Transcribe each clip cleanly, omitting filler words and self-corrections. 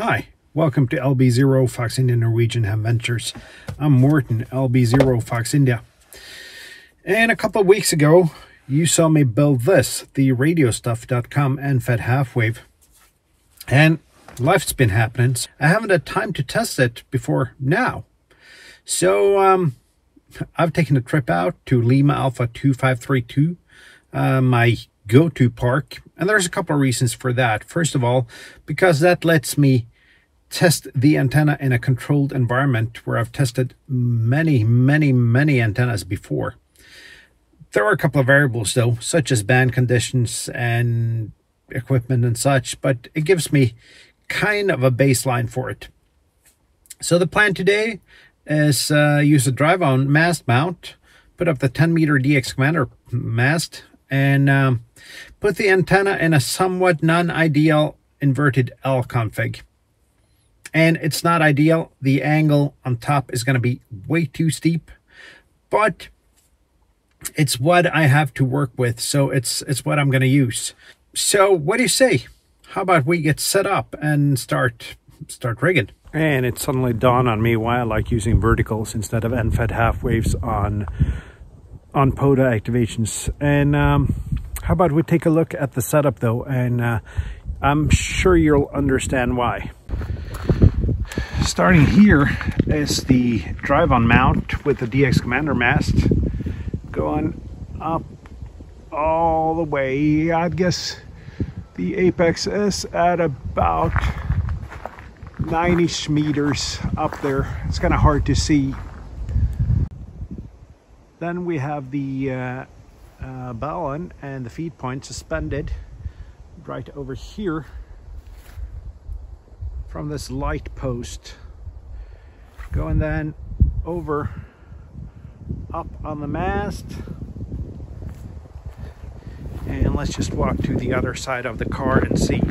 Hi, welcome to LB0 Fox India Norwegian Adventures. I'm Morten, LB0 Fox India. And a couple of weeks ago, you saw me build this, the radiostuff.com EFHW. And life's been happening. I haven't had time to test it before now. So I've taken a trip out to Lima Alpha 2532, my go-to park. And there's a couple of reasons for that. First of all, because that lets me test the antenna in a controlled environment where I've tested many antennas before. There are a couple of variables though, such as band conditions and equipment and such, but it gives me kind of a baseline for it. So the plan today is use a drive-on mast mount, put up the 10-meter DX commander mast, and put the antenna in a somewhat non-ideal inverted L config. And it's not ideal. The angle on top is going to be way too steep, but it's what I have to work with, so it's what I'm going to use. So what do you say? How about we get set up and start rigging? And it suddenly dawned on me why I like using verticals instead of end-fed half waves on POTA activations. And how about we take a look at the setup though, and I'm sure you'll understand why. Starting here is the drive-on mount with the DX commander mast going up all the way. I guess the apex is at about 90 meters up there. It's kind of hard to see. Then we have the balun and the feed point suspended right over here from this light post, going then over up on the mast. And let's just walk to the other side of the car and see.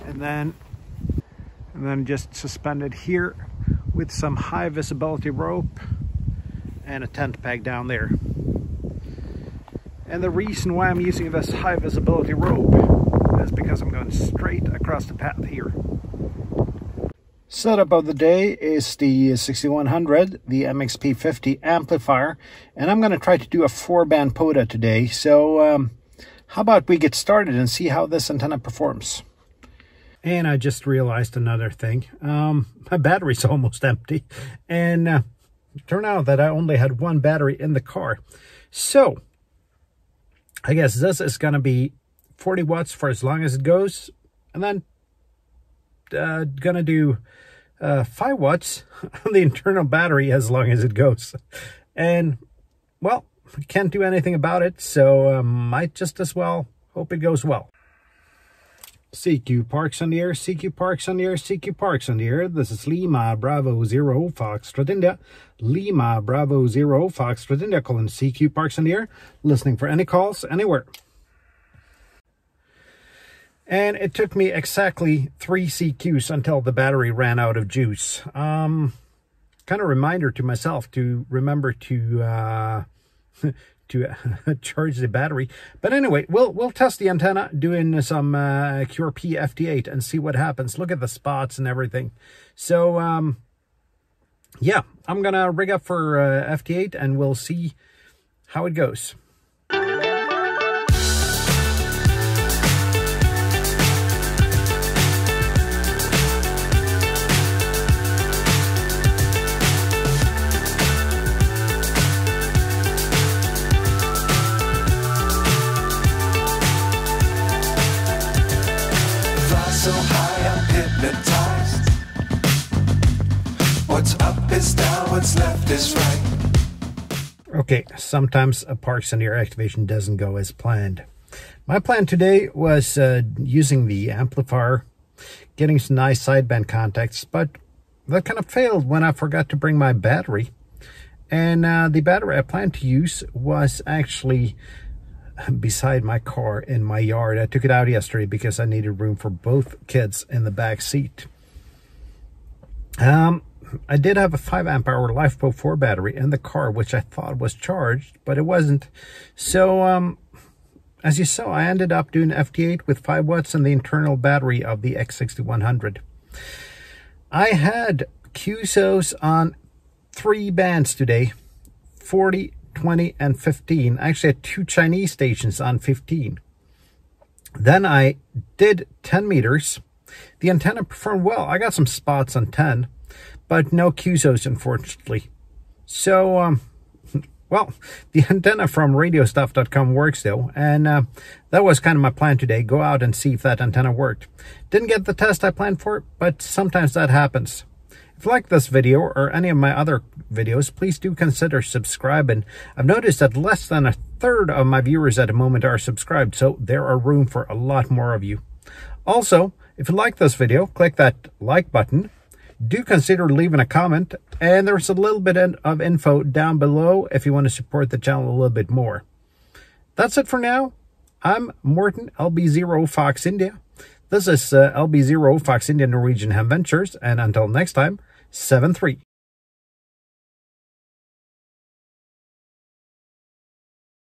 And then just suspended here with some high visibility rope and a tent peg down there. And the reason why I'm using this high visibility rope is because I'm going straight across the path here. Setup of the day is the 6100, the MXP50 amplifier, and I'm going to try to do a 4-band POTA today. So how about we get started and see how this antenna performs? And I just realized another thing. My battery's almost empty, and it turned out that I only had one battery in the car. So I guess this is going to be 40 watts for as long as it goes, and then gonna do 5 watts on the internal battery as long as it goes. And well, can't do anything about it, so might just as well hope it goes well. CQ Parks on the air, CQ Parks on the air, CQ Parks on the air. This is Lima Bravo 0 Foxtrot India. Lima Bravo 0 Foxtrot India, calling CQ Parks on the air, listening for any calls anywhere. And it took me exactly 3 CQs until the battery ran out of juice. Kind of reminder to myself to remember to charge the battery. But anyway, we'll test the antenna doing some QRP FT8 and see what happens. Look at the spots and everything. So yeah, I'm gonna rig up for FT8 and we'll see how it goes. So high I'm hypnotized. What's up is down, what's left is right. Okay, sometimes a Parks on the Air activation doesn't go as planned. My plan today was using the amplifier, getting some nice sideband contacts, but that kind of failed when I forgot to bring my battery. And the battery I planned to use was actually beside my car in my yard. I took it out yesterday because I needed room for both kids in the back seat. I did have a 5 amp hour LifePro 4 battery in the car, which I thought was charged, but it wasn't. So, as you saw, I ended up doing FT8 with 5 watts and the internal battery of the X6100. I had QSOs on 3 bands today, 40, 20, and 15. I actually had 2 Chinese stations on 15. Then I did 10 meters. The antenna performed well. I got some spots on 10, but no QSOs, unfortunately. So, well, the antenna from radiostuff.com works though, and that was kind of my plan today. Go out and see if that antenna worked. Didn't get the test I planned for, but sometimes that happens. If you like this video or any of my other videos, please do consider subscribing. I've noticed that less than a third of my viewers at the moment are subscribed, so there are room for a lot more of you. Also, if you like this video, click that like button. Do consider leaving a comment, and there's a little bit of info down below if you want to support the channel a little bit more. That's it for now. I'm Morten, LB0 Fox India. This is LB0 Fox India Norwegian Ham Ventures, and until next time, 7-3.